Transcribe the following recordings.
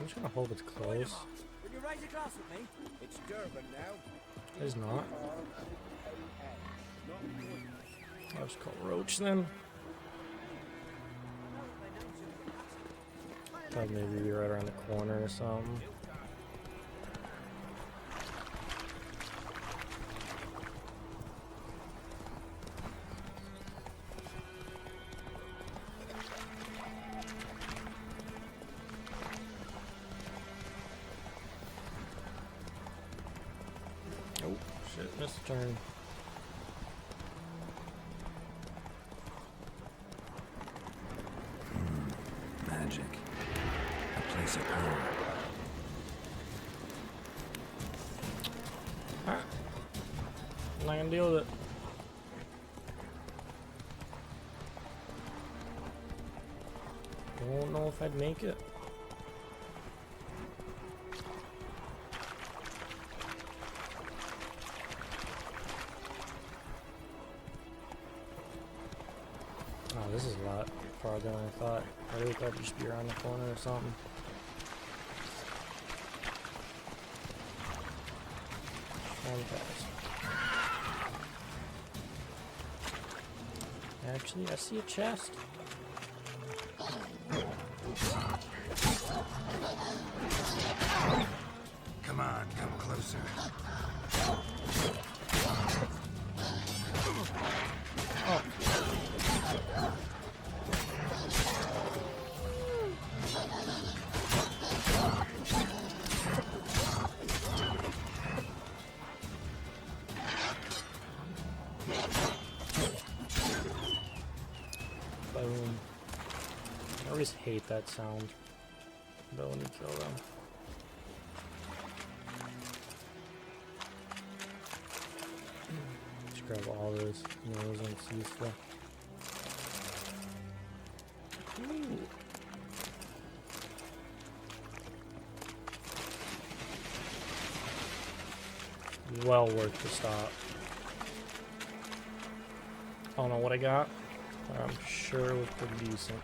I'm just gonna hope it's close. Will you raise a glass with me? It's Durban now. It's not. I'll just call Roach then. Thought maybe be right around the corner or something. Oh shit, missed a turn. Magic. A place of power. Alright. I'm not gonna deal with it. Don't know if I'd make it. Oh, this is a lot farther than I thought. I really thought it'd just be around the corner or something. Actually, I see a chest. Come on, come closer. Boom. I always hate that sound. But when you kill them. Just grab all those. You know, those ones useful. Ooh. Well worth the stop. I don't know what I got, but I'm sure it was pretty decent.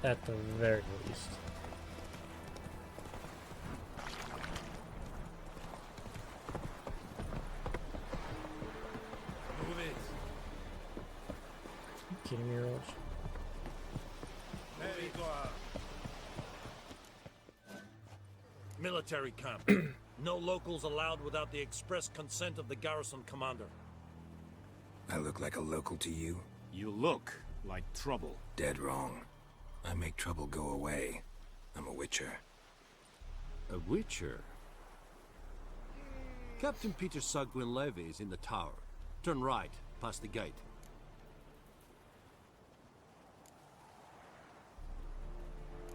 At the very least. Move it. You kidding me, Roach? There you go. Military camp. No locals allowed without the express consent of the garrison commander. I look like a local to you? You look like trouble. Dead wrong. I make trouble go away. I'm a witcher. A witcher? Captain Peter Sagwin Levy is in the tower. Turn right, past the gate.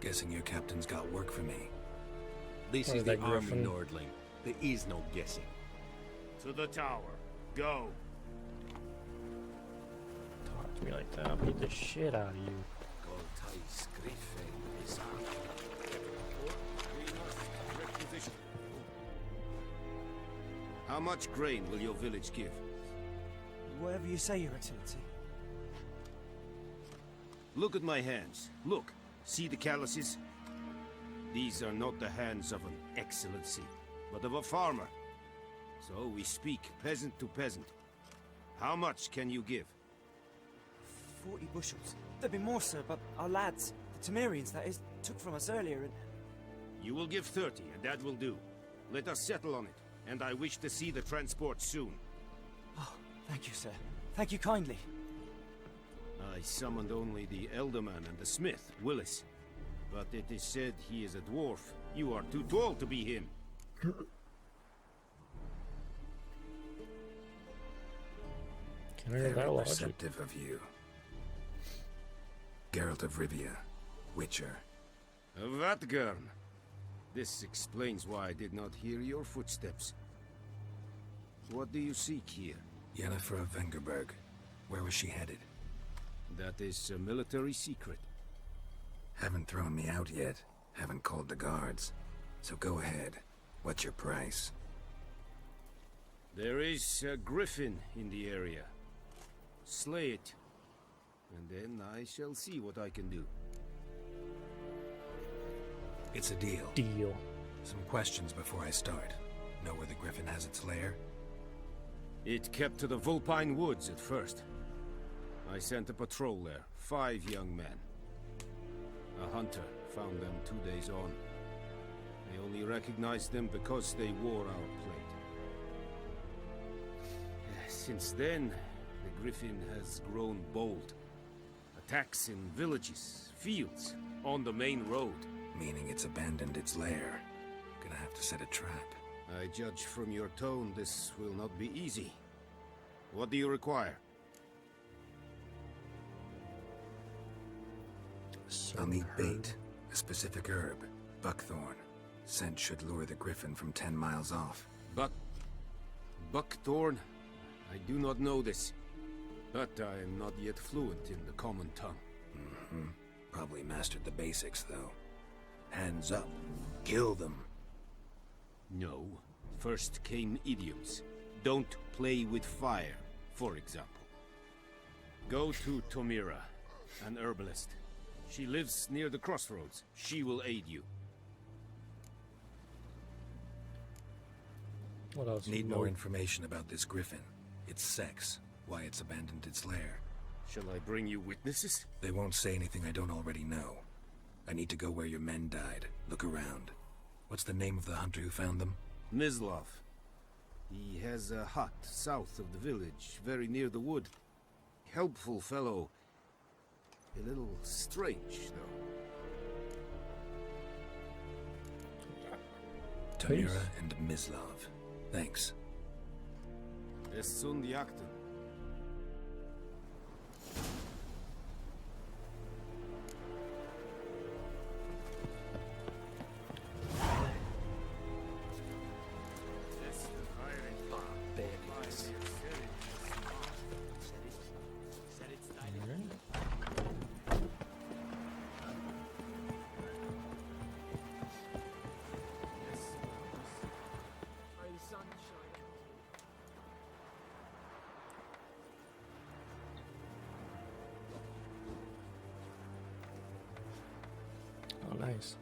Guessing your captain's got work for me. This Or is the that army, griffin. Nordling. There is no guessing. To the tower. Go. Talk to me like that, I'll beat the shit out of you. How much grain will your village give? Whatever you say, Your Excellency. Look at my hands. Look. See the calluses? These are not the hands of an excellency, but of a farmer. So we speak peasant to peasant. How much can you give? 40 bushels. There'd be more, sir, but our lads, the Temerians, that is, took from us earlier and... You will give 30, and that will do. Let us settle on it, and I wish to see the transport soon. Oh, thank you, sir. Thank you kindly. I summoned only the Elderman and the smith, Willis. But it is said he is a dwarf. You are too tall to be him. Can I hear Very that logic? perceptive of you. Geralt of Rivia, Witcher. Vatgern. This explains why I did not hear your footsteps. What do you seek here? Yennefer of Vengerberg. Where was she headed? That is a military secret. Haven't thrown me out yet. Haven't called the guards. So go ahead. What's your price? There is a griffin in the area. Slay it. And then I shall see what I can do. It's a deal. Deal. Some questions before I start. Know where the griffin has its lair? It kept to the Vulpine Woods at first. I sent a patrol there, 5 young men. A hunter found them 2 days on. They only recognized them because they wore our plate. Since then, the griffin has grown bold. Attacks in villages, fields, on the main road. Meaning it's abandoned its lair. Gonna have to set a trap. I judge from your tone this will not be easy. What do you I'll need bait. A specific herb. Buckthorn. Scent should lure the griffin from 10 miles off. Buckthorn? I do not know this. But I am not yet fluent in the common tongue. Probably mastered the basics, though. Hands up. Kill them. No. First came idioms. Don't play with fire, for example. Go to Tomira, an herbalist. She lives near the crossroads. She will aid you. What else? Need more information about this griffin. Its sex. Why it's abandoned its lair. Shall I bring you witnesses? They won't say anything I don't already know. I need to go where your men died. Look around. What's the name of the hunter who found them? Mislov. He has a hut south of the village, very near the wood. Helpful fellow. A little strange, though. Tamira and Mislov. Thanks. Es sunt jagten. Oh, nice.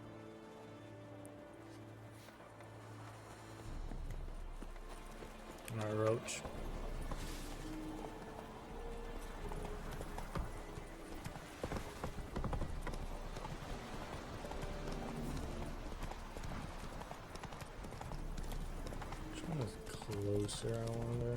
Another roach. Which one is closer, I wonder?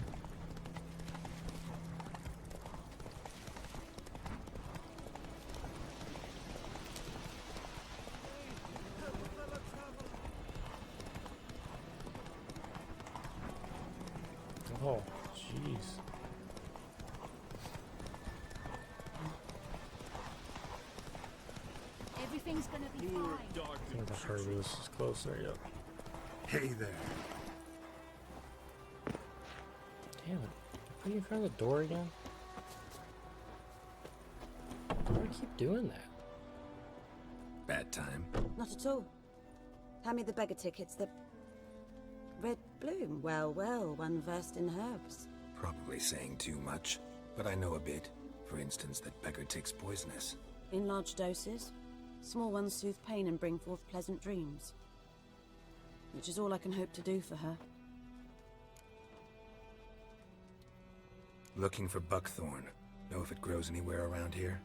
Oh, jeez. Everything's gonna be fine. I think the herbalist is closer, yep. Hey there. Damn it. Are you in front of the door again? Why do I keep doing that? Bad time. Not at all. Hand me the beggar tickets. The red bloom. Well, well, one versed in herbs. Probably saying too much, but I know a bit. For instance, that beggar tick's poisonous. In large doses. Small ones soothe pain and bring forth pleasant dreams. Which is all I can hope to do for her. Looking for buckthorn. Know if it grows anywhere around here?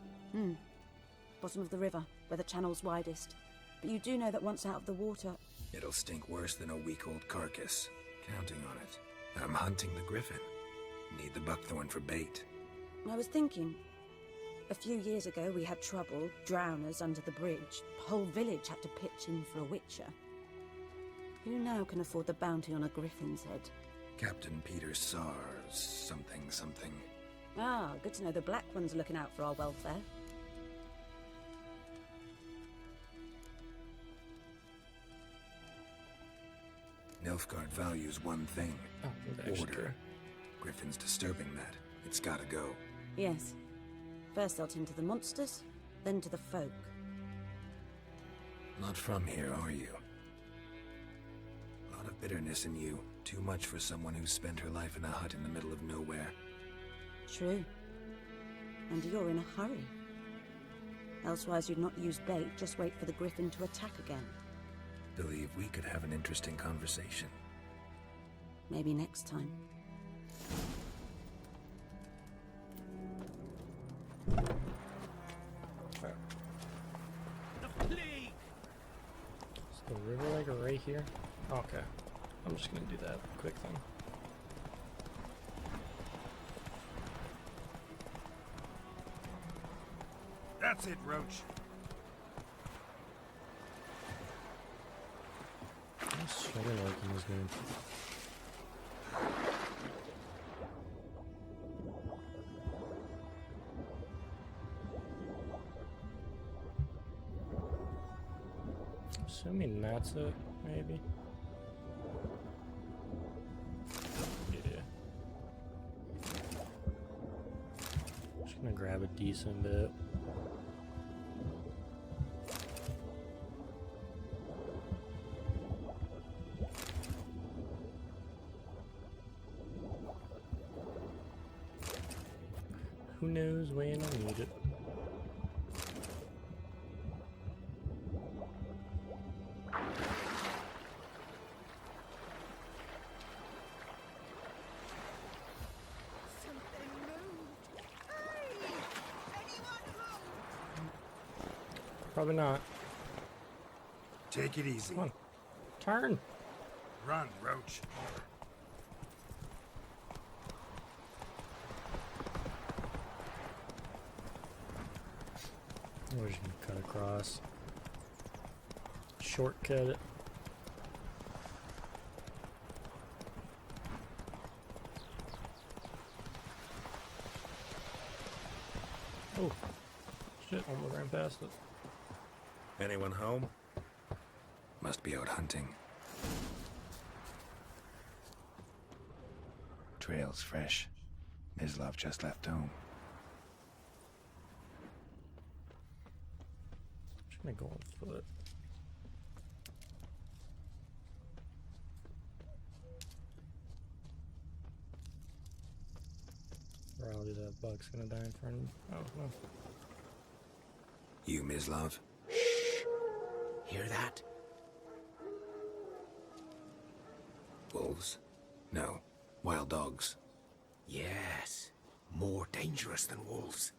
Bottom of the river, where the channel's widest. But you do know that once out of the water... It'll stink worse than a week-old carcass. Counting on it. I'm hunting the griffin. Need the buckthorn for bait. I was thinking... A few years ago we had trouble, drowners under the bridge. The whole village had to pitch in for a witcher. Who now can afford the bounty on a griffin's head? Captain Peter Sars, something. Ah, good to know the Black One's looking out for our welfare. Nilfgaard values one thing. Oh, the extra. Order. Griffin's disturbing that. It's gotta go. Yes. First I'll tend to the monsters, then to the folk. Not from here, are you? A lot of bitterness in you. Too much for someone who's spent her life in a hut in the middle of nowhere. True. And you're in a hurry. Elsewise you'd not use bait, just wait for the griffin to attack again. believe we could have an interesting conversation. Maybe next time. Is the river like right here? Okay. I'm just gonna do that quick thing. That's it, Roach. I'm sort of liking this game. Assuming that's it, maybe. Yeah. Just gonna grab a decent bit. Who knows when I need it? Probably not. Take it easy. Come on. Turn. Run, Roach. We're just gonna cut across. Shortcut it. Oh, shit, almost ran past it. Anyone home? Must be out hunting. Trail's fresh. Mislav just left home. Just gonna go on foot. Probably that buck's gonna die in front of me. Oh, no. You, Mislav? Hear that? Wolves? No. Wild dogs. Yes. More dangerous than wolves.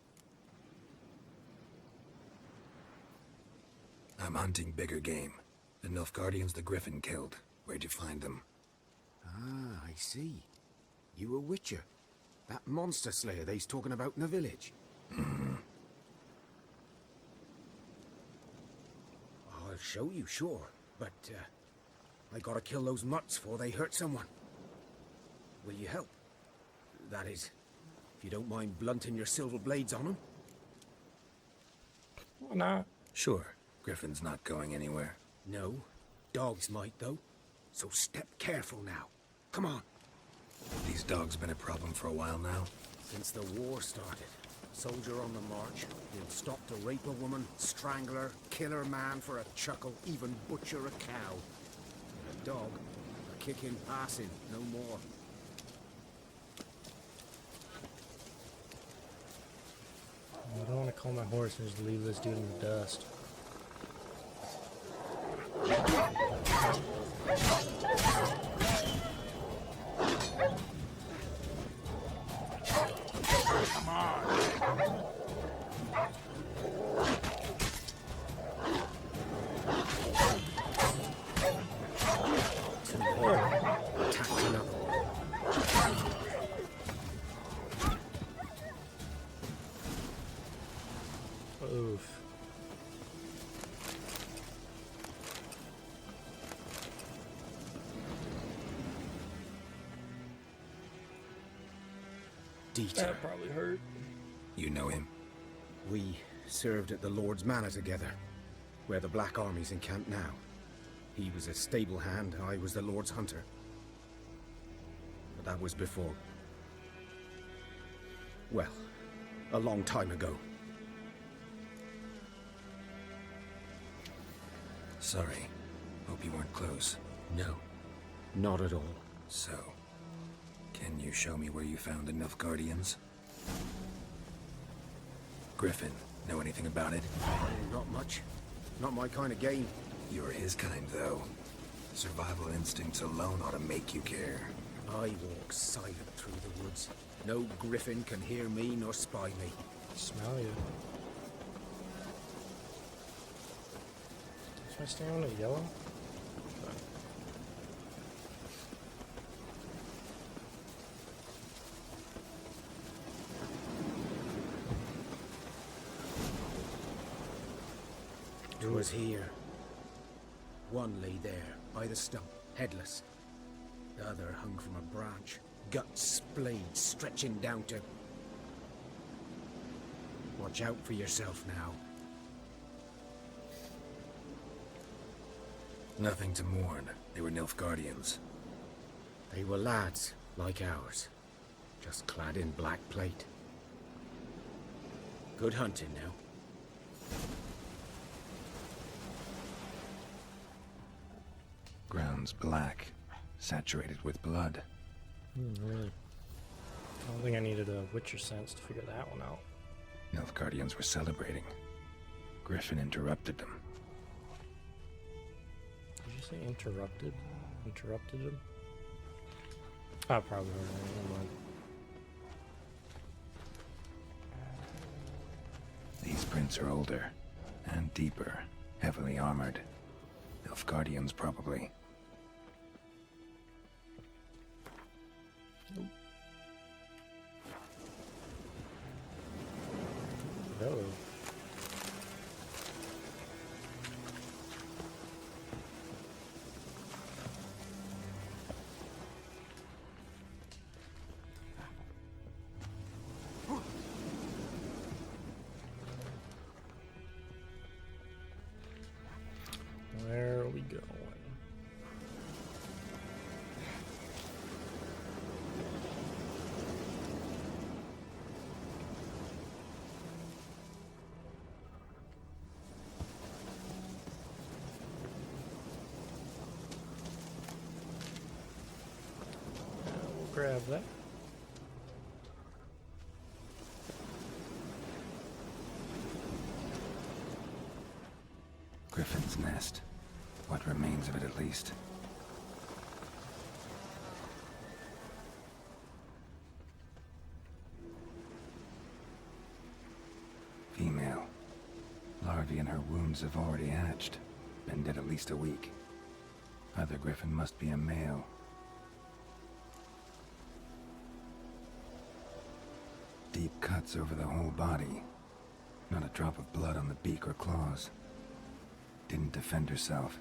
I'm hunting bigger game. The Nilfgaardians the Griffin killed. Where'd you find them? Ah, I see. You a witcher. That monster slayer they's talking about in the village. I'll show you, sure. But, I gotta kill those mutts before they hurt someone. Will you help? That is, if you don't mind blunting your silver blades on them. Why not? Sure. Griffin's not going anywhere. No. Dogs might, though. So step careful now. Come on. These dogs been a problem for a while now. Since the war started. Soldier on the march. He'll stop to rape a woman, strangle her, kill her man for a chuckle, even butcher a cow. And a dog, a kick in passing, no more. I don't want to call my horse and just leave this dude in the dust. Come on! Attacked another one. Oof. Dieter. That probably hurt. You know him? We served at the Lord's Manor together, where the Black Army's encamped now. He was a stable hand, I was the Lord's hunter. But that was before. Well, a long time ago. Sorry. Hope you weren't close. No, not at all. So, can you show me where you found the Nilfgaardians? Griffin, know anything about it? Not much. Not my kind of game. You're his kind, though. Survival instincts alone ought to make you care. I walk silent through the woods. No griffin can hear me nor spy me. Smell you. Should I stay on the yellow? It was here. One lay there, by the stump, headless. The other hung from a branch, guts splayed, stretching down to... Watch out for yourself now. Nothing to mourn. They were Nilfgaardians. They were lads, like ours, just clad in black plate. Good hunting now. Ground's black, saturated with blood. Really? I don't think I needed a Witcher sense to figure that one out. Nilfgaardians were celebrating. Griffin interrupted them. Did you say interrupted? Interrupted him? I probably heard that. Never mind. These prints are older and deeper, heavily armored. Nilfgaardians, probably. Hello. Where are we going? We'll grab that. Griffin's nest. What remains of it, at least. Female. Larvae in her wounds have already hatched. Been dead at least a week. Other griffin must be a male. Deep cuts over the whole body. Not a drop of blood on the beak or claws. Didn't defend herself.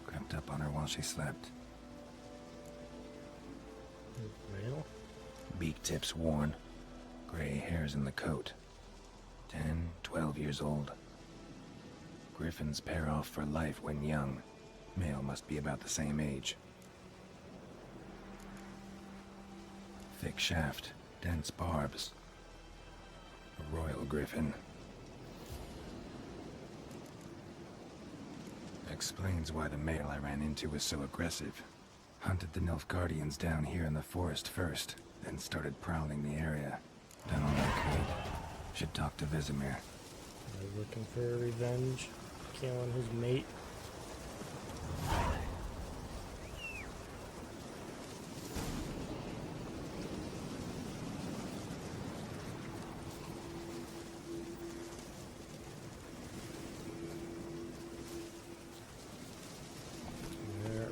Crept up on her while she slept. Male? Beak tips worn. Gray hairs in the coat. 10, 12 years old. Griffins pair off for life when young. Male must be about the same age. Thick shaft, dense barbs. A royal griffin. Explains why the male I ran into was so aggressive. Hunted the Nilfgaardians down here in the forest first, then started prowling the area. Done all I could. Should talk to Vesemir. They're looking for revenge, killing his mate. There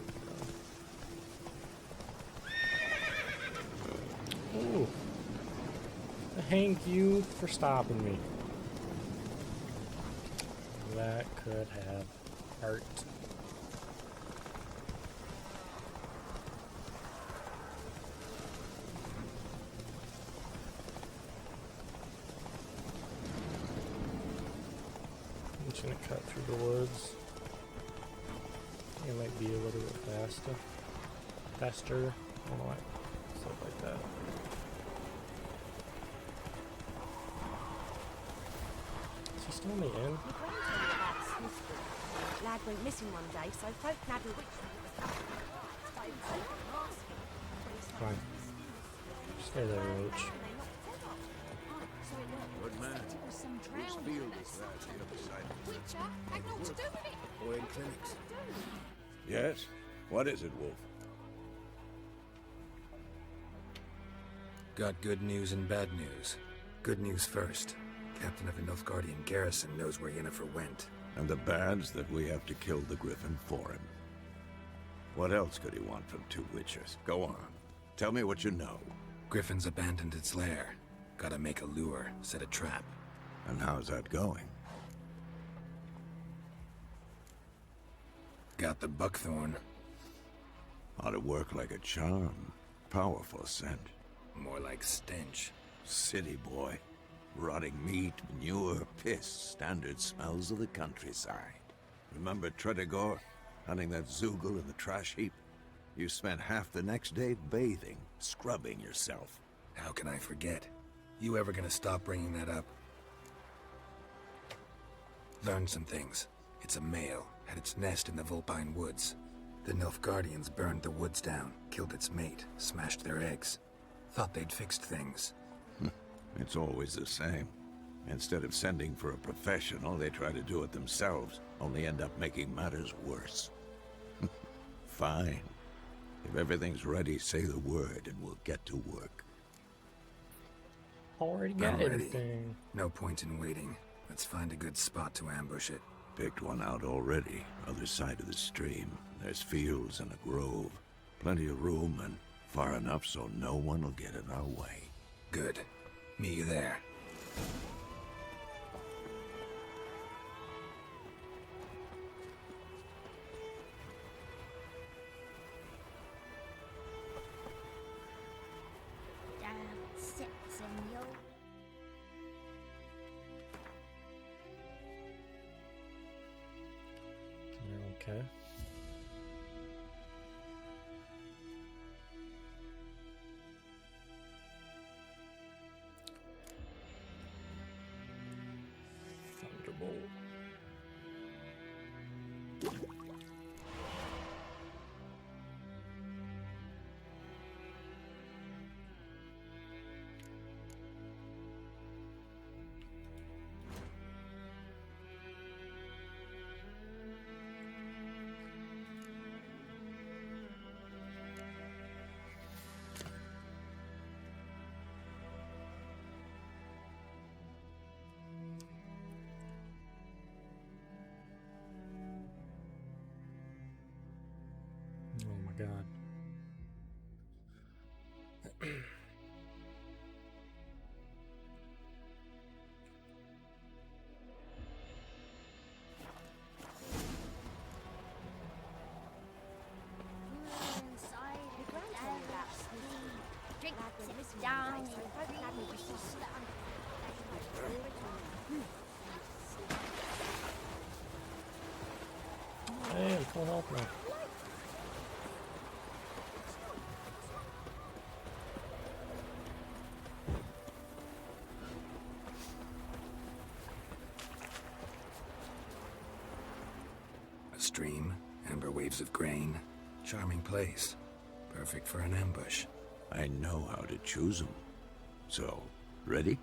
we go. Ooh. Thank you for stopping me. That could have hurt. I'm just gonna cut through the woods. It might be a little bit faster. Faster. I don't know why. Stuff like that. Is he still in the inn? Lad went missing one day, so folk nabbed a witch. Fine. Stay there, Roach. Good man. This field Witcher, had naught to do with it. Or in clinics. Yes? What is it, Wolf? Got good news and bad news. Good news first. Captain of the Nilfgaardian garrison knows where Yennefer went. And the bad's that we have to kill the Griffin for him. What else could he want from two witches? Go on. Tell me what you know. Griffin's abandoned its lair. Gotta make a lure, set a trap. And how's that going? Got the buckthorn. Ought to work like a charm. Powerful scent. More like stench. City boy. Rotting meat, manure, piss. Standard smells of the countryside. Remember Tredegor? Hunting that Zoogle in the trash heap? You spent half the next day bathing, scrubbing yourself. How can I forget? You ever gonna stop bringing that up? Learned some things. It's a male, had its nest in the Vulpine Woods. The Nilfgaardians burned the woods down, killed its mate, smashed their eggs. Thought they'd fixed things. It's always the same. Instead of sending for a professional, they try to do it themselves, only end up making matters worse. Fine. If everything's ready, say the word and we'll get to work. Already got I'm ready. everything. No point in waiting. Let's find a good spot to ambush it. Picked one out already, other side of the stream. There's fields and a grove. Plenty of room and far enough so no one will get in our way. Good. Meet you there. Sit, senor. Okay. Thunderbolt. Oh my god. Inside, drink, sit down, Hey, I'm full health now. A stream, amber waves of grain. Charming place. Perfect for an ambush. I know how to choose them. So, ready?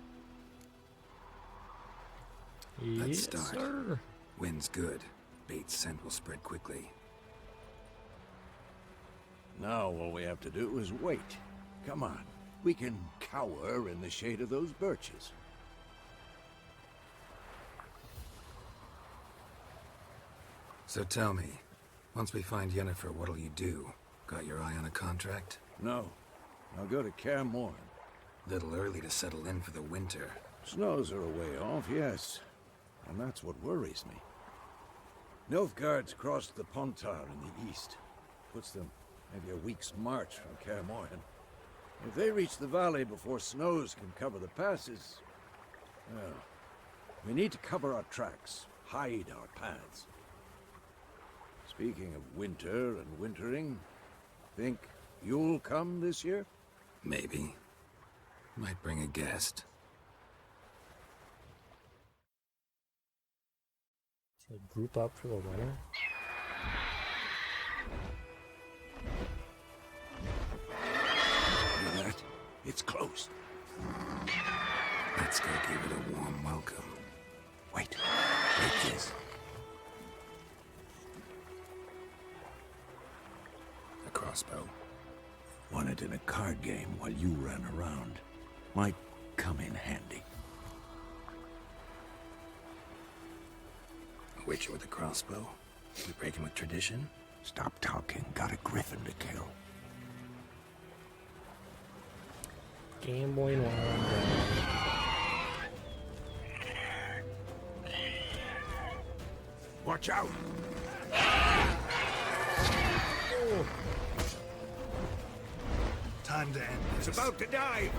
Yes, Let's start. sir. Wind's good. Bait's scent will spread quickly. Now all we have to do is wait. Come on. We can cower in the shade of those birches. So tell me, once we find Yennefer, what'll you do? Got your eye on a contract? No. I'll go to Kaer Morhen. Little early to settle in for the winter. Snows are a way off, yes. And that's what worries me. Nilfgaard's crossed the Pontar in the east. Puts them maybe a week's march from Kaer Morhen. If they reach the valley before snows can cover the passes... Well, we need to cover our tracks, hide our paths. Speaking of winter and wintering, think you'll come this year? Maybe. Might bring a guest. So group up for the winter. Hear that? It's close. Let's go give it a warm welcome. Wait. crossbow. Won it in a card game while you ran around. Might come in handy. A witcher with a crossbow? We breaking with tradition? Stop talking. Got a griffin to kill. Gambling while I'm down. Watch out! Oh. Time to end. It's about to die!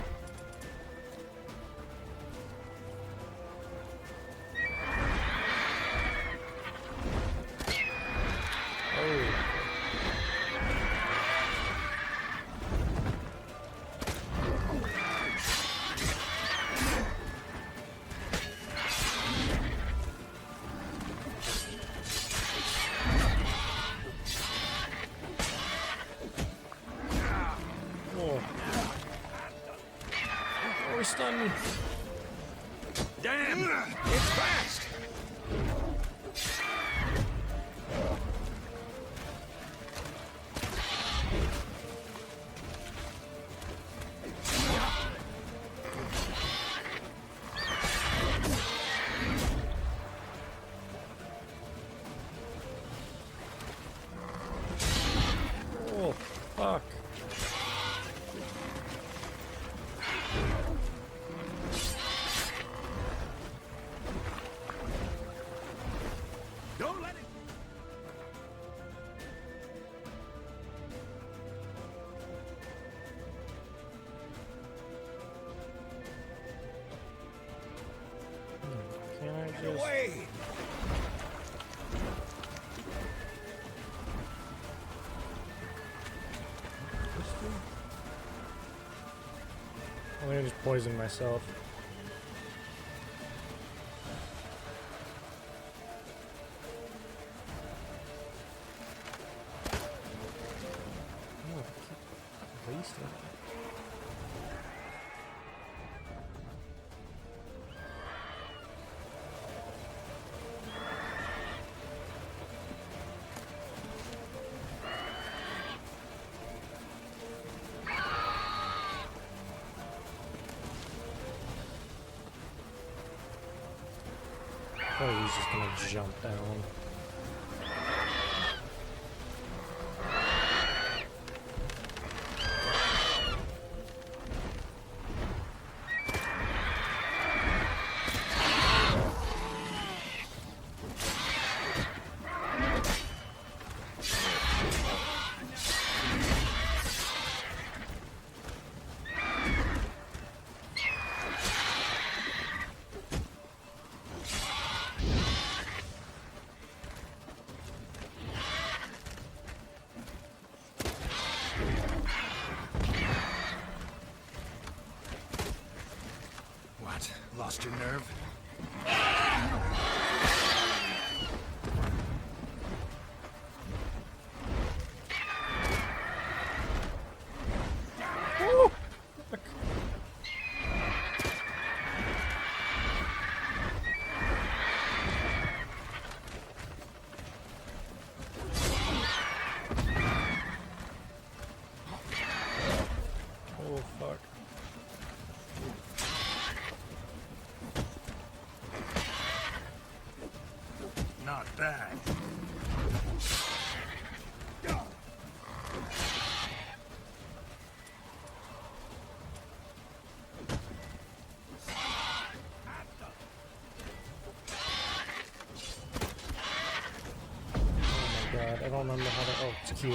Stun me. Damn! It's fast! Oh, fuck. Don't let it... Can I Get just... away! I'm gonna just poison myself. Oh, I keep wasting it. Oh, he's just gonna jump down. What? Lost your nerve? Oh, fuck. Not bad. Oh my god, I don't remember how to... Oh, it's Q.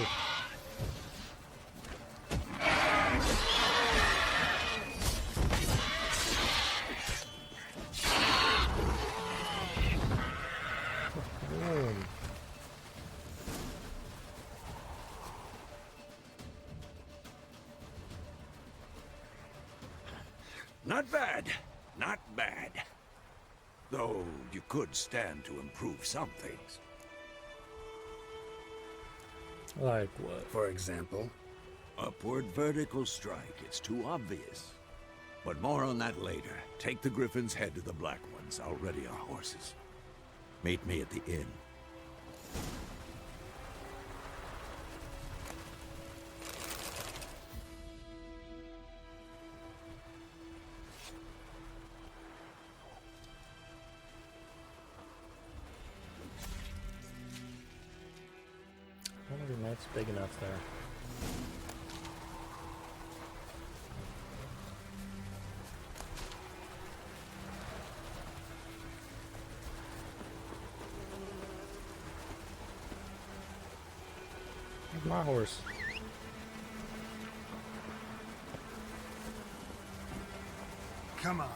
Boom. Not bad. Not bad. Though you could stand to improve some things. Like what? For example, Upward vertical strike. It's too obvious. But more on that later. Take the Griffin's head to the Black Ones. I'll ready our horses. Meet me at the inn. That's big enough there. Where's my horse? Come on.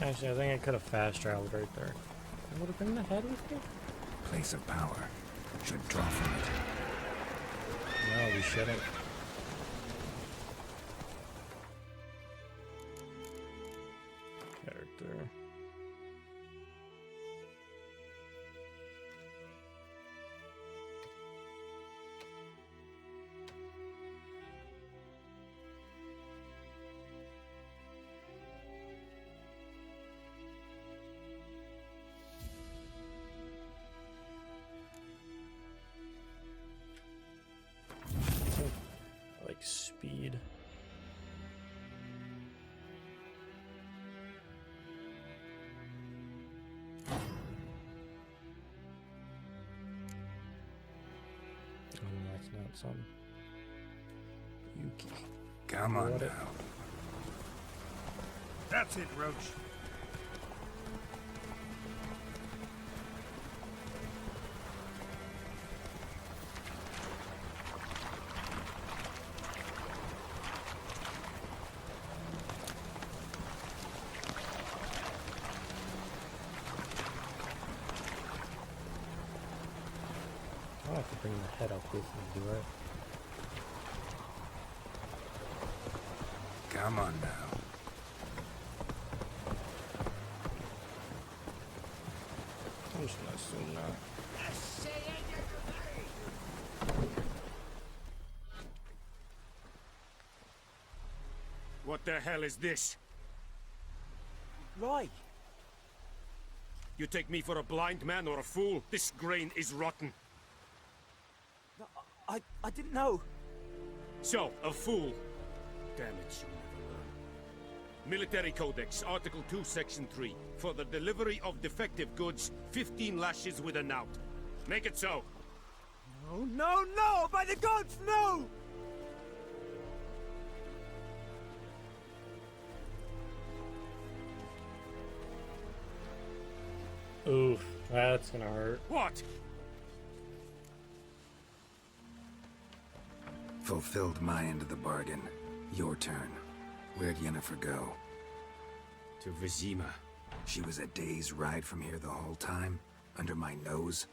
Actually, I think I could have fast traveled right there. I would have been ahead with me. Place of power. Should draw from it. No, we shouldn't. Character. Like speed. Oh, that's not some Yuki. Come on What now. That's it, Roach. I'll have to bring the head up with me, do I? Come on now. I'm just gonna assume not. What the hell is this? Right. You take me for a blind man or a fool? This grain is rotten. No, I didn't know. So, a fool. Damn it, you'll never learn. Military Codex, Article 2, Section 3. For the delivery of defective goods, 15 lashes with a knout. Make it so. No, no, no! By the gods, no! Oof, that's gonna hurt. What? Fulfilled my end of the bargain. Your turn. Where'd Yennefer go? To Vizima. She was a day's ride from here the whole time? Under my nose?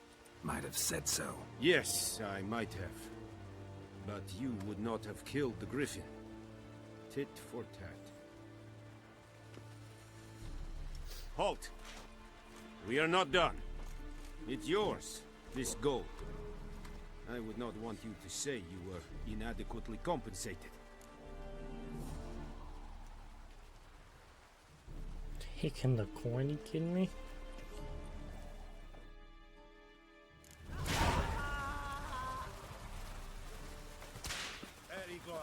Might have said so. Yes, I might have. But you would not have killed the griffin. Tit for tat. Halt! We are not done. It's yours, this gold. I would not want you to say you were inadequately compensated. Taking the coin, you kidding me? There you go.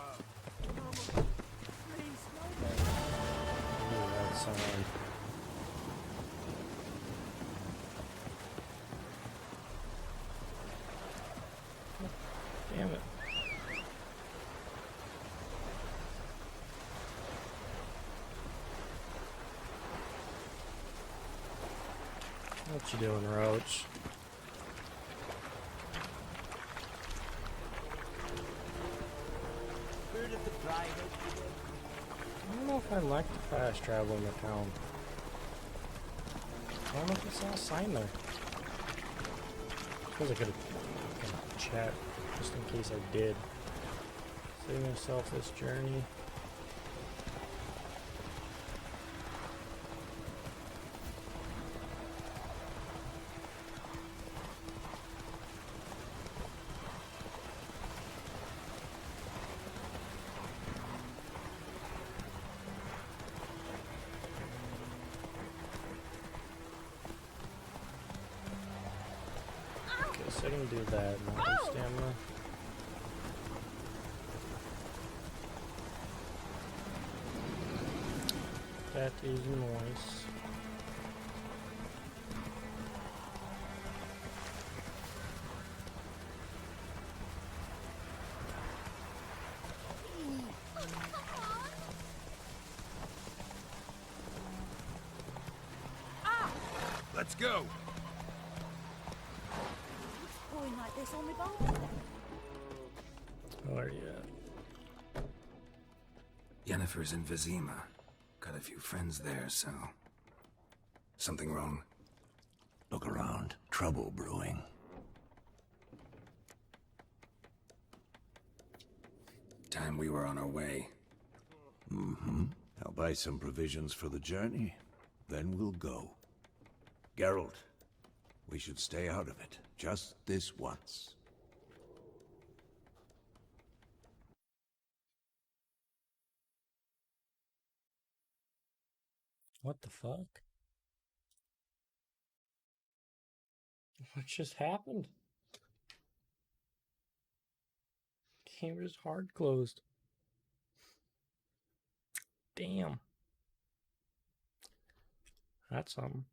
Ooh, that sound. Damn it. What you doing, Roach? Bird of the bride. I don't know if I like the fast travel in the town. I don't know if I saw a sign there. I suppose I could have chat just in case I did. Save myself this journey. Guess I can do that. Not with stamina. That is nice. Let's go. Pouring like this on my birthday. Where are you at? Yennefer's in Vizima. Got a few friends there, so... Something wrong? Look around. Trouble brewing. Time we were on our way. Mm-hmm. I'll buy some provisions for the journey. Then we'll go. Geralt, we should stay out of it. Just this once. What the fuck? What just happened? Game just hard closed. Damn. That's something.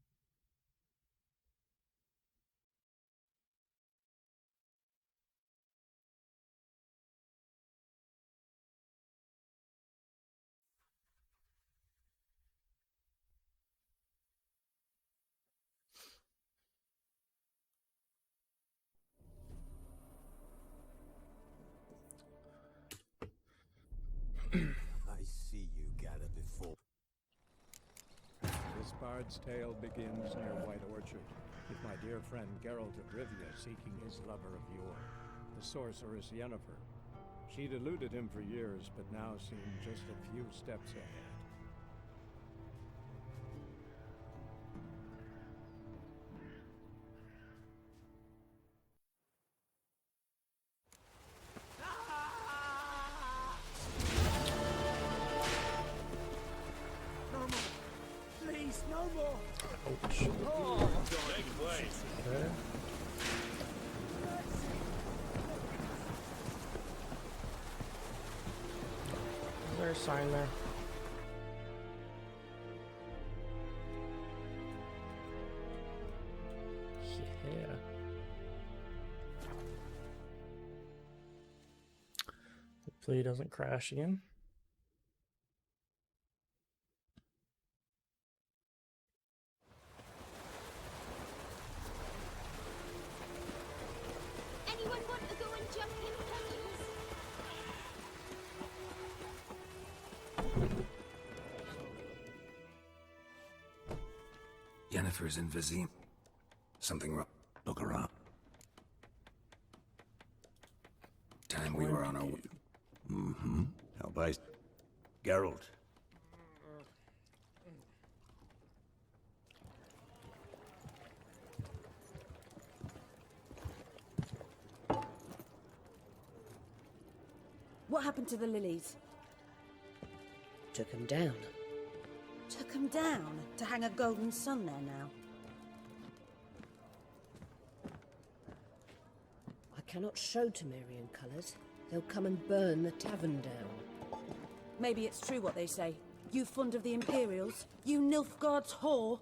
I see you gather before. This bard's tale begins near White Orchard, with my dear friend Geralt of Rivia seeking his lover of yore, the sorceress Yennefer. She'd eluded him for years, but now seemed just a few steps ahead. No more. Please, no more. Ouch. Make way. Okay. Is there a sign there? Yeah. Hopefully it doesn't crash again. Anyone want to go and jump in puddles? Yennefer's in Vizima. Something wrong. Look around. Time we were on our... Mm-hmm. I'll buy... Geralt. What happened to the lilies? Took him down. Took them down to hang a golden sun there now. I cannot show Temerian colours. They'll come and burn the tavern down. Maybe it's true what they say. You fond of the Imperials? You Nilfgaard's whore?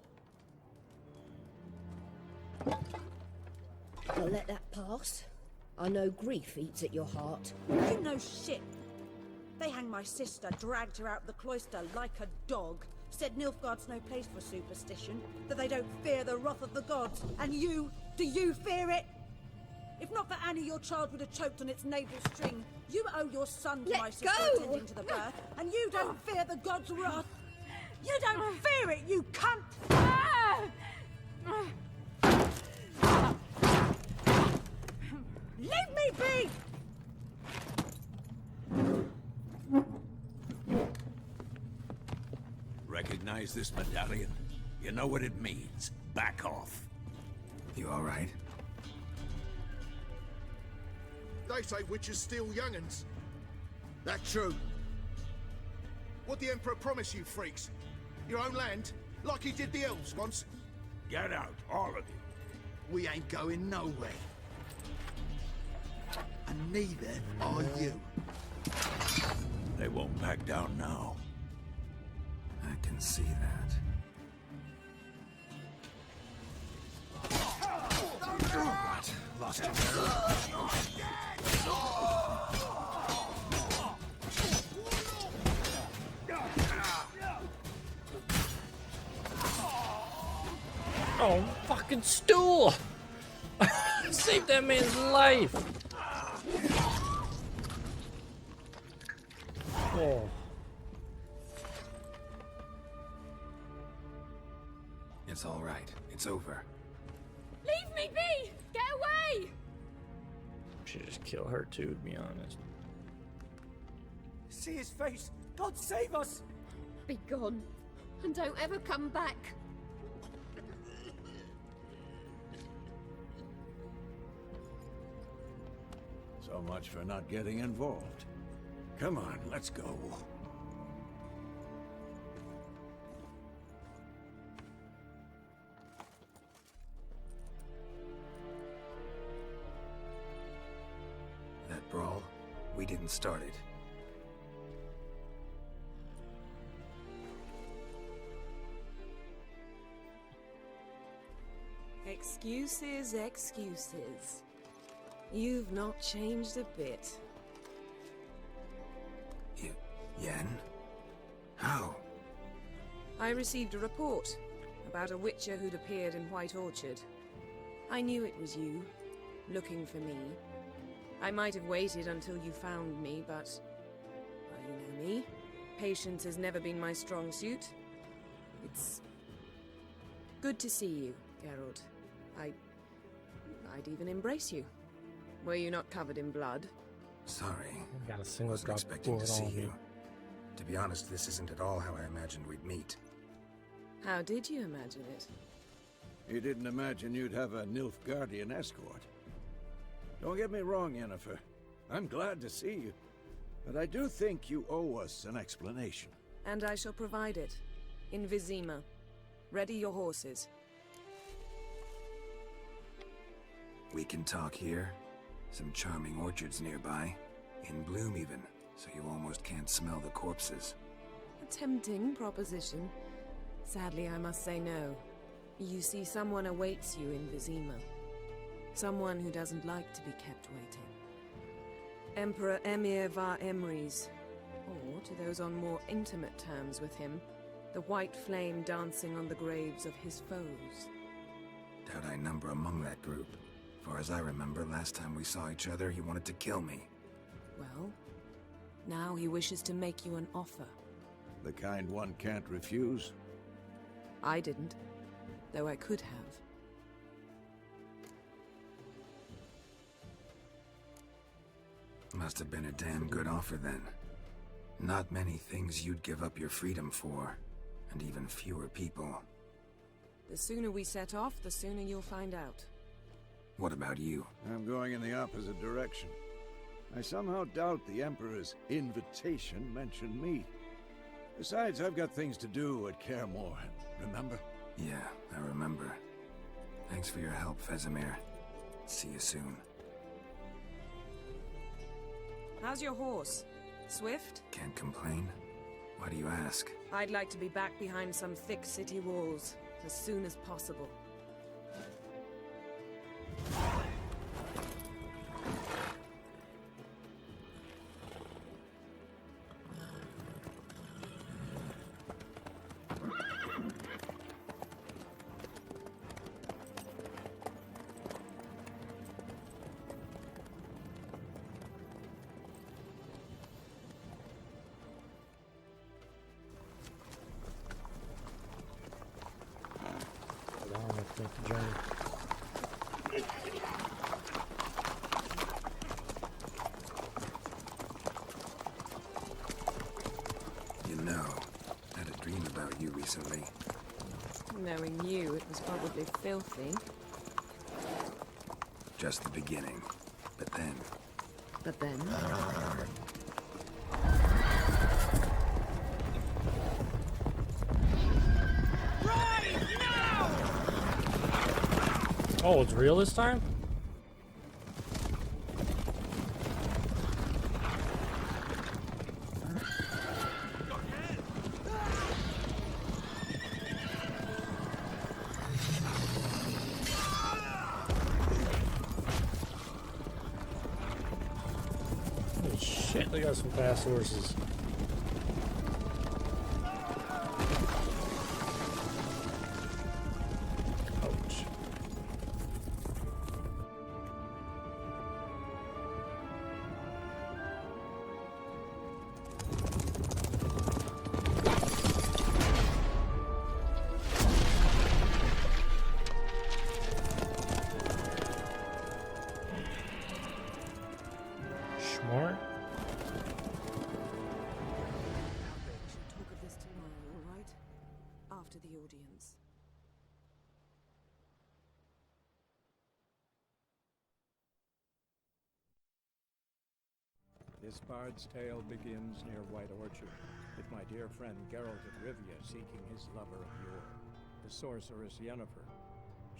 I'll let that pass. I know grief eats at your heart. You know shit. They hanged my sister, dragged her out the cloister like a dog. Said Nilfgaard's no place for superstition, that they don't fear the wrath of the gods. And you, do you fear it? If not for Annie, your child would have choked on its navel string. You owe your son to my sister attending to the birth, and you don't fear the gods' wrath. You don't fear it, you cunt! Leave me be! Recognize this medallion? You know what it means. Back off. You all right? They say witches steal young'uns. That true? What the Emperor promise you, freaks? Your own land? Like he did the elves once? Get out, all of you. We ain't going nowhere. And neither are you. They won't back down now. I can see that. What? Lost him there. Oh, fucking stool! Save that man's life! Oh. It's all right. It's over. Leave me be! Get away! Should just kill her too, to be honest. See his face! God save us! Be gone, and don't ever come back. So much for not getting involved. Come on, let's go. That brawl, we didn't start it. Excuses, excuses. You've not changed a bit. Yen? How? I received a report about a witcher who'd appeared in White Orchard. I knew it was you, looking for me. I might have waited until you found me, but... well, you know me. Patience has never been my strong suit. It's... good to see you, Geralt. I'd even embrace you. Were you not covered in blood? Sorry. Got a single Wasn't drop expecting to bullet see on you. me. To be honest, this isn't at all how I imagined we'd meet. How did you imagine it? You didn't imagine you'd have a Nilfgaardian escort. Don't get me wrong, Yennefer. I'm glad to see you. But I do think you owe us an explanation. And I shall provide it. In Vizima. Ready your horses. We can talk here. Some charming orchards nearby. In bloom even, so you almost can't smell the corpses. A tempting proposition. Sadly, I must say no. You see, someone awaits you in Vizima. Someone who doesn't like to be kept waiting. Emperor Emir var Emrys. Or, to those on more intimate terms with him, the white flame dancing on the graves of his foes. Doubt I number among that group. Far as I remember, last time we saw each other, he wanted to kill me. Well, now he wishes to make you an offer. The kind one can't refuse. I didn't, though I could have. Must have been a damn good offer then. Not many things you'd give up your freedom for, and even fewer people. The sooner we set off, the sooner you'll find out. What about you? I'm going in the opposite direction. I somehow doubt the Emperor's invitation mentioned me. Besides, I've got things to do at Kaer Morhen, remember? Yeah, I remember. Thanks for your help, Vesemir. See you soon. How's your horse? Swift? Can't complain. Why do you ask? I'd like to be back behind some thick city walls as soon as possible. Make the journey. You know, I had a dream about you recently. Knowing you, it was probably filthy. Just the beginning. But then... But then? Oh, it's real this time? Holy shit, they got some fast horses. Oh after the audience. This bard's tale begins near White Orchard, with my dear friend Geralt of Rivia seeking his lover of yore, the sorceress Yennefer.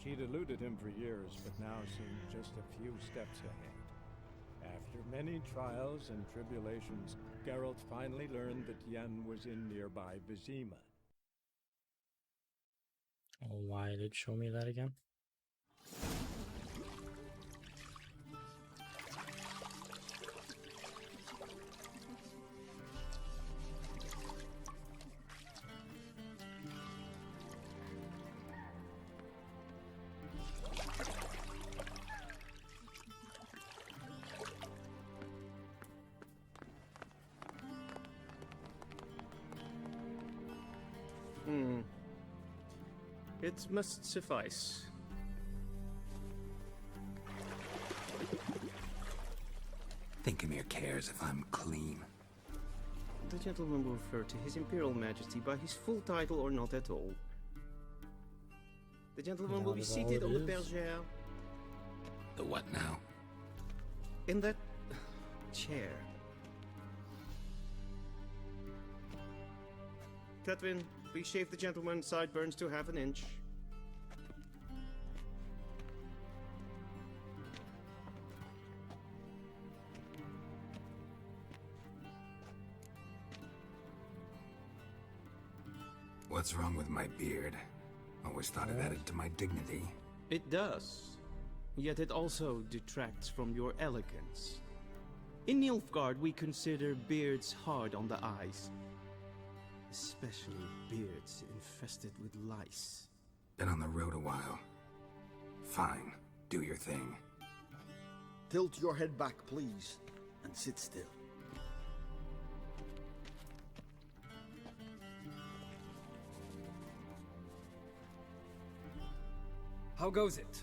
She'd eluded him for years, but now seemed just a few steps ahead. After many trials and tribulations, Geralt finally learned that Yen was in nearby Vizima. Oh, why did it show me that again? It must suffice. Thinkamere cares if I'm clean. The gentleman will refer to His Imperial Majesty by his full title or not at all. The gentleman will be seated on the bergère. The what now? In that chair. Catwin, please shave the gentleman's sideburns to half an inch. What's wrong with my beard? Always thought it added to my dignity. It does. Yet it also detracts from your elegance. In Nilfgaard, we consider beards hard on the eyes. Especially beards infested with lice. Been on the road a while. Fine, do your thing. Tilt your head back, please, and sit still. How goes it?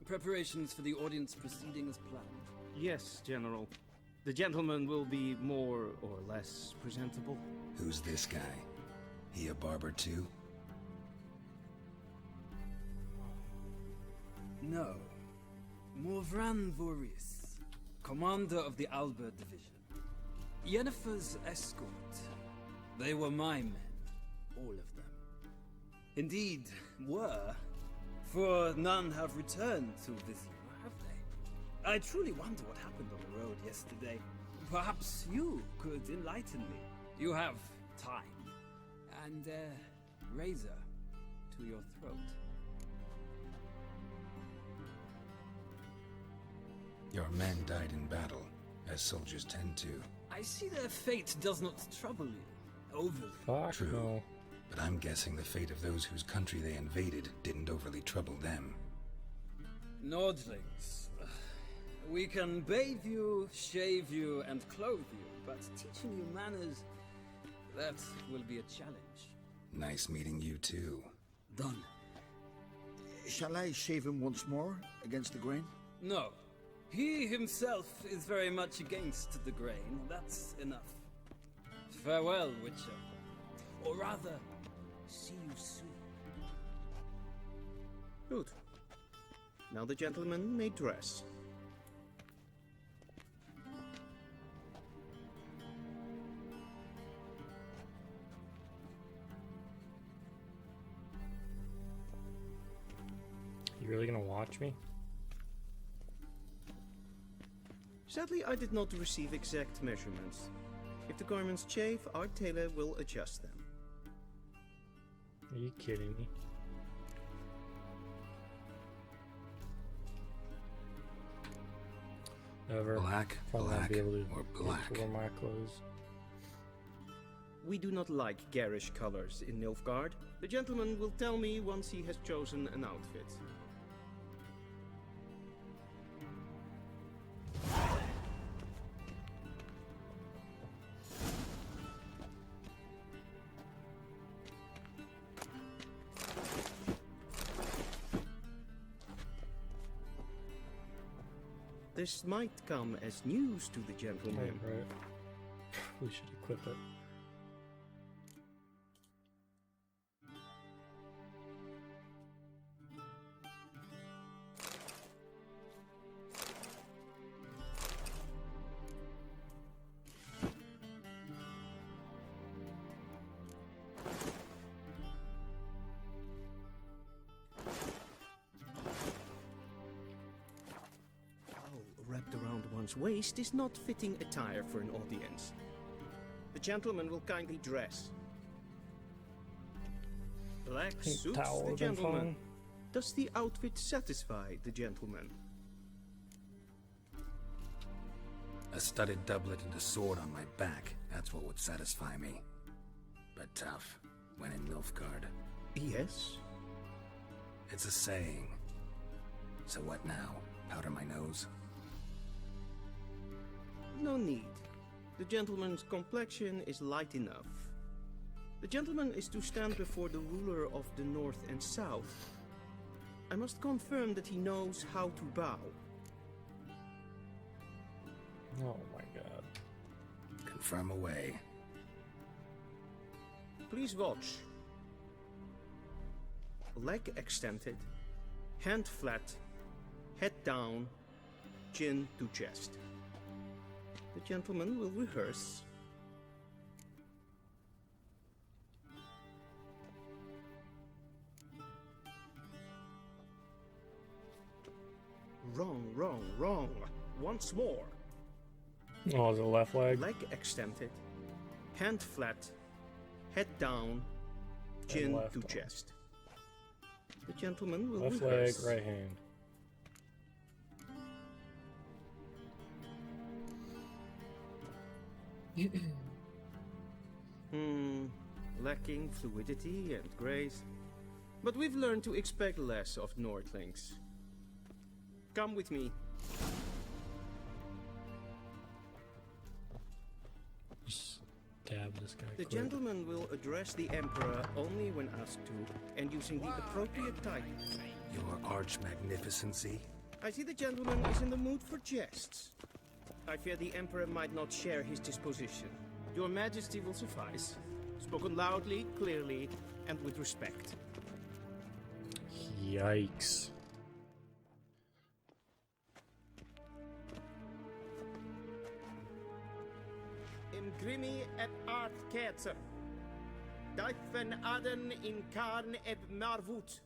Preparations for the audience proceeding as planned? Yes, General. The gentleman will be more or less presentable. Who's this guy? He a barber too? No. Morvran Voris, commander of the Alba Division. Yennefer's escort. They were my men, all of them. Indeed, were. For none have returned to Vizima, have they? I truly wonder what happened on the road yesterday. Perhaps you could enlighten me. You have time. And a razor to your throat. Your men died in battle, as soldiers tend to. I see their fate does not trouble you overly. Fuck True. no. But I'm guessing the fate of those whose country they invaded didn't overly trouble them. Nordlings. We can bathe you, shave you, and clothe you, but teaching you manners, that will be a challenge. Nice meeting you too. Done. Shall I shave him once more, against the grain? No. He himself is very much against the grain. That's enough. Farewell, Witcher. Or rather, see you soon. Good. Now the gentleman may dress. You really gonna watch me? Sadly, I did not receive exact measurements. If the garments chafe, our tailor will adjust them. Are you kidding me? Never. Black, Probably not black, be able to or black. wear my clothes. We do not like garish colors in Nilfgaard. The gentleman will tell me once he has chosen an outfit. This might come as news to the gentleman. Right. We should equip it. one's waist is not fitting attire for an audience. The gentleman will kindly dress. Black Pink suits towel the would've been gentleman. fine. Does the outfit satisfy the gentleman? A studded doublet and a sword on my back, that's what would satisfy me. But tough, when in Nilfgaard. Yes? It's a saying. So what now? Powder my nose? No need. The gentleman's complexion is light enough. The gentleman is to stand before the ruler of the North and South. I must confirm that he knows how to bow. Oh my god. Confirm away. Please watch. Leg extended, hand flat, head down, chin to chest. The gentleman will rehearse. Wrong, wrong, wrong. Once more. Oh, is it left leg? Leg extended, hand flat, head down, chin left to arm. chest. The gentleman will Left leg, rehearse. right hand. Lacking fluidity and grace. But we've learned to expect less of Nordlings. Come with me. Stab this guy. The quick. gentleman will address the Emperor only when asked to, and using the appropriate title. Your arch magnificency? I see the gentleman is in the mood for jests. I fear the Emperor might not share his disposition. Your Majesty will suffice. Spoken loudly, clearly, and with respect. Yikes. Imgrimi et art ketzer. Dijfen aden in karn eb marvut.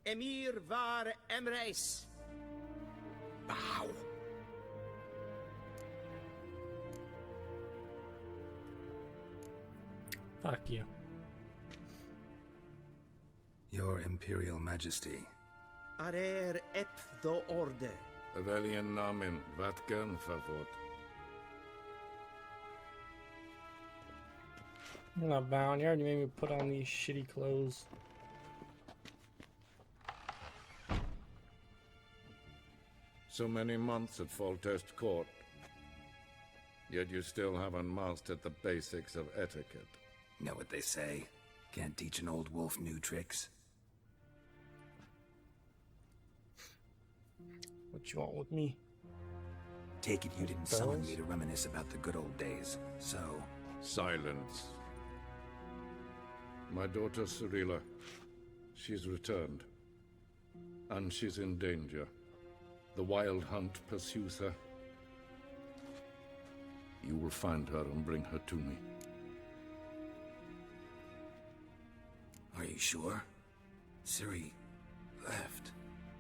Emir var emreis. Bow. Fuck you. Your Imperial Majesty. Arer ep do orde. Welchen Namen? Wat gern verwort? I'm not bound. You already made me put on these shitty clothes. So many months at Foltest Court. Yet you still haven't mastered the basics of etiquette. Know what they say? Can't teach an old wolf new tricks. What you want with me? Take it you didn't summon me to reminisce about the good old days, so... Silence. My daughter Cirilla, she's returned. And she's in danger. The Wild Hunt pursues her. You will find her and bring her to me. Are you sure? Ciri left.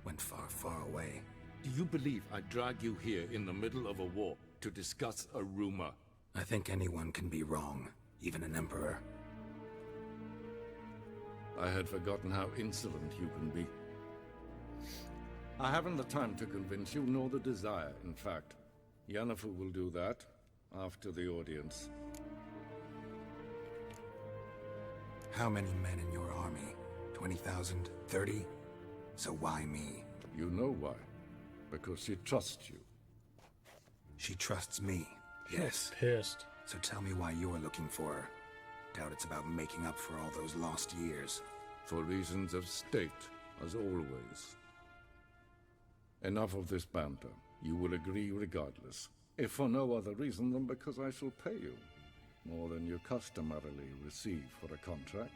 Went far, far away. Do you believe I drag you here in the middle of a war to discuss a rumor? I think anyone can be wrong, even an emperor. I had forgotten how insolent you can be. I haven't the time to convince you, nor the desire, in fact. Yennefer will do that after the audience. How many men in your army? 20,000? 30? So why me? You know why. Because she trusts you. She trusts me, yes. Pissed. So tell me why you're looking for her. Doubt it's about making up for all those lost years. For reasons of state, as always. Enough of this banter. You will agree regardless. If for no other reason than because I shall pay you. More than you customarily receive for a contract.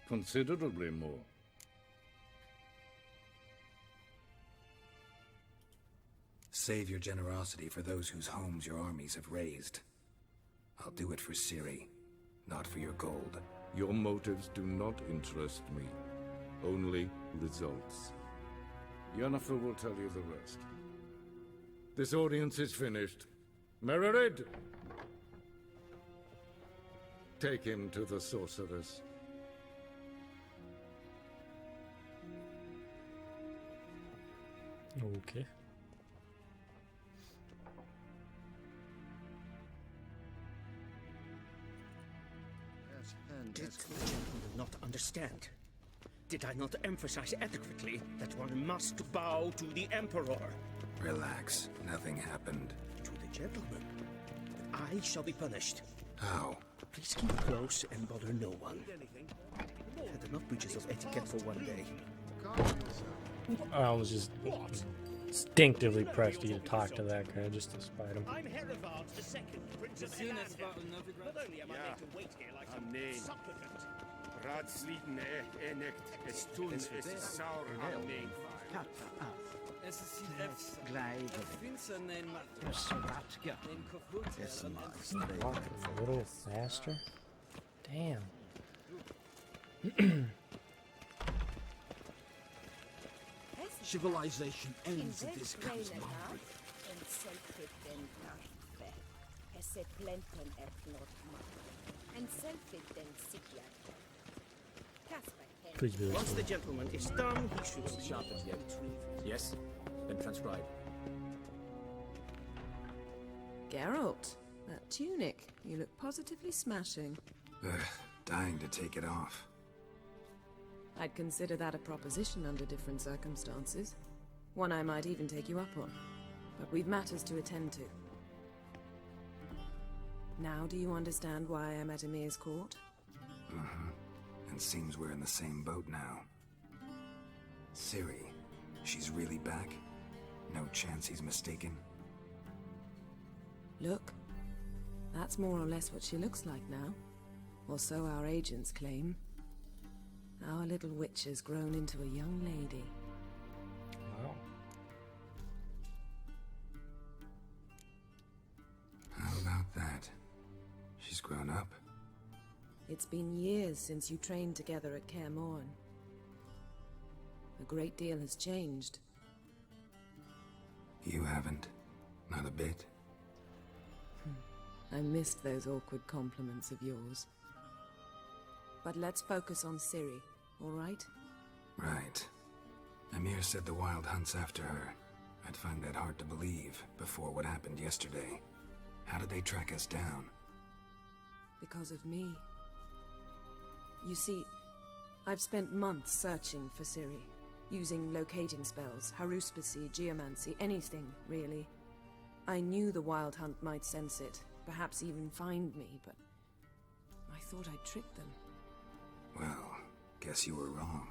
Considerably more. Save your generosity for those whose homes your armies have razed. I'll do it for Ciri, not for your gold. Your motives do not interest me. Only results. Yennefer will tell you the rest. This audience is finished. Mererid! Take him to the sorceress. Okay. Did the gentleman not understand? Did I not emphasize adequately that one must bow to the Emperor? Relax. Nothing happened. To the gentleman. But I shall be punished. How? Please keep close and bother no one. Had enough breaches of etiquette for one day. I was just instinctively pressed to talk to that guy just to spite him. I'm Herivard the Second, Prince of Elandria. Not only am I made to wait here like some supplicant. Raadsleden echt es tun es is sauer aan mijn Es ist Walking a little faster? Damn. Civilization ends at this comes mountain. Please be Once the gentleman is done, he should be sharpened yet. Yes, then transcribe. Geralt, that tunic. You look positively smashing. Dying to take it off. I'd consider that a proposition under different circumstances. One I might even take you up on. But we've matters to attend to. Now do you understand why I'm at Emir's court? Mm-hmm. And seems we're in the same boat now. Ciri, she's really back? No chance he's mistaken? Look, that's more or less what she looks like now. Or so our agents claim. Our little witch has grown into a young lady. Wow. How about that? She's grown up? It's been years since you trained together at Kaer Morhen. A great deal has changed. You haven't? Not a bit? I missed those awkward compliments of yours. But let's focus on Ciri, all right? Right. Emir said the Wild Hunt's after her. I'd find that hard to believe before what happened yesterday. How did they track us down? Because of me. You see, I've spent months searching for Ciri, using locating spells, haruspicy, geomancy, anything, really. I knew the Wild Hunt might sense it, perhaps even find me, but I thought I'd tricked them. Well, guess you were wrong.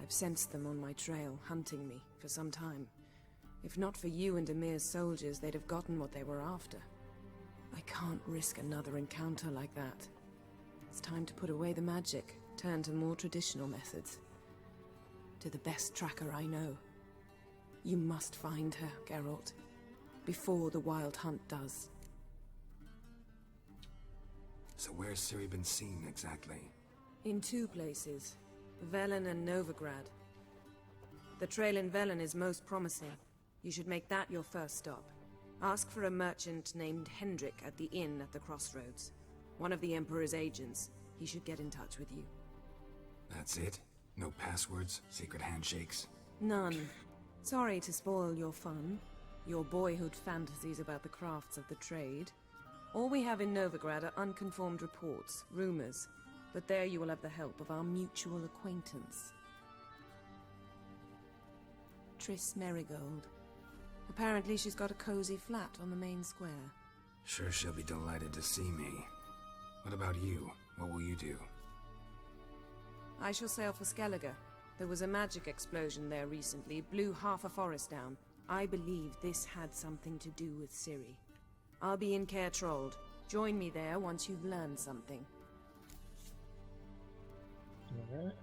I've sensed them on my trail, hunting me, for some time. If not for you and Emir's soldiers, they'd have gotten what they were after. I can't risk another encounter like that. It's time to put away the magic, turn to more traditional methods. To the best tracker I know. You must find her, Geralt, before the Wild Hunt does. So where's Ciri been seen, exactly? In two places, Velen and Novigrad. The trail in Velen is most promising. You should make that your first stop. Ask for a merchant named Hendrik at the inn at the crossroads. One of the Emperor's agents. He should get in touch with you. That's it? No passwords? Secret handshakes? None. Sorry to spoil your fun. Your boyhood fantasies about the crafts of the trade. All we have in Novigrad are unconformed reports, rumors. But there you will have the help of our mutual acquaintance. Triss Merigold. Apparently she's got a cozy flat on the main square. Sure she'll be delighted to see me. What about you? What will you do? I shall sail for Skellige. There was a magic explosion there recently, blew half a forest down. I believe this had something to do with Ciri. I'll be in Caer Trold. Join me there once you've learned something. Alright.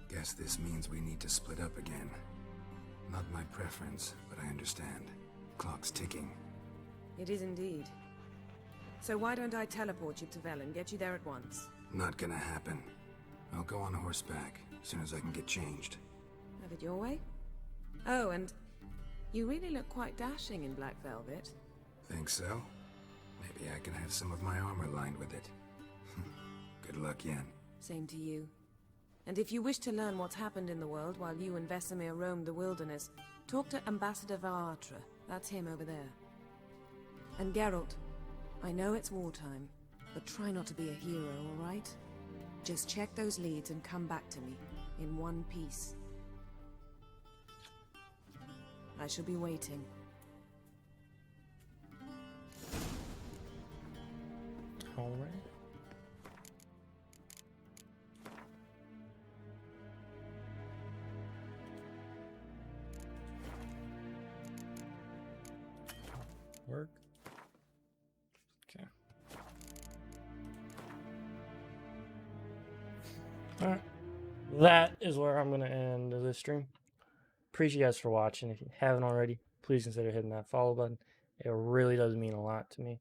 Guess this means we need to split up again. Not my preference, but I understand. Clock's ticking. It is indeed. So why don't I teleport you to Velen, get you there at once? Not gonna happen. I'll go on horseback, as soon as I can get changed. Have it your way? Oh, and you really look quite dashing in black velvet. Think so? Maybe I can have some of my armor lined with it. Good luck, Yen. Same to you. And if you wish to learn what's happened in the world while you and Vesemir roamed the wilderness, talk to Ambassador Varatra. That's him over there. And Geralt, I know it's wartime, but try not to be a hero, all right? Just check those leads and come back to me, in one piece. I shall be waiting. All right. Work. Okay. Alright. That is where I'm going to end this stream. Appreciate you guys for watching. If you haven't already, please consider hitting that follow button. It really does mean a lot to me.